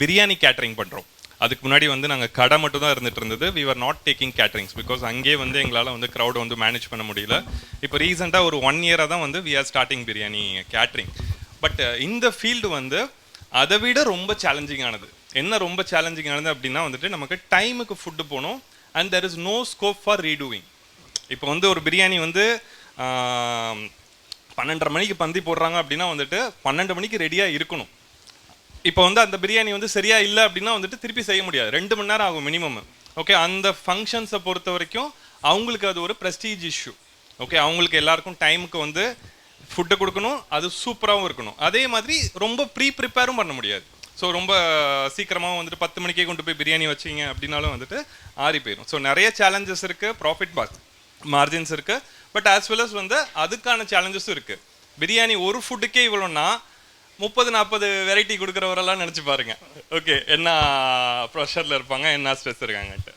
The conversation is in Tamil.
பிரியாணி கேட்டரிங் பண்ணுறோம். அதுக்கு முன்னாடி வந்து நாங்கள் கடை மட்டும் தான் இருந்துட்டு இருந்தது. We are not taking caterings because அங்கேயே வந்து எங்களால் வந்து க்ரௌடை வந்து மேனேஜ் பண்ண முடியல. இப்போ ரீசெண்டாக ஒரு 1 இயராக தான் வந்து we are starting biryani catering. But இந்த ஃபீல்டு வந்து அதை விட ரொம்ப சேலஞ்சிங்கானது. என்ன ரொம்ப சேலஞ்சிங்கானது அப்படின்னா வந்துட்டு நமக்கு டைமுக்கு ஃபுட்டு போகணும் and there is no scope for redoing. இப்போ வந்து ஒரு பிரியாணி வந்து 12:30 மணிக்கு பந்தி போடுறாங்க அப்படின்னா வந்துட்டு 12 மணிக்கு ரெடியாக இருக்கணும். இப்போ வந்து அந்த பிரியாணி வந்து சரியா இல்லை அப்படின்னா வந்துட்டு திருப்பி செய்ய முடியாது. 2 மணி நேரம் ஆகும் மினிமம். ஓகே, அந்த ஃபங்க்ஷன்ஸை பொறுத்த வரைக்கும் அவங்களுக்கு அது ஒரு ப்ரெஸ்டீஜ் இஷ்யூ. ஓகே, அவங்களுக்கு எல்லாருக்கும் டைமுக்கு வந்து ஃபுட்டு கொடுக்கணும், அது சூப்பராகவும் இருக்கணும். அதே மாதிரி ரொம்ப ப்ரிப்பேரும் பண்ண முடியாது. ஸோ ரொம்ப சீக்கிரமாக வந்துட்டு 10 மணிக்கே கொண்டு போய் பிரியாணி வச்சிங்க அப்படின்னாலும் வந்துட்டு ஆறி போயிடும். ஸோ நிறைய சேலஞ்சஸ் இருக்குது, ப்ராஃபிட் மார்ஜின்ஸ் இருக்குது. பட் ஆஸ் வெல் அஸ் வந்து அதுக்கான சேலஞ்சஸும் இருக்குது. பிரியாணி ஒரு ஃபுட்டுக்கே இவ்வளோன்னா 30-40 வெரைட்டி கொடுக்குறவரெல்லாம் நினச்சி பாருங்க. ஓகே, என்ன ப்ரெஷரில் இருப்பாங்க, என்ன ஸ்ட்ரெஸ் இருக்காங்கன்ட்டு.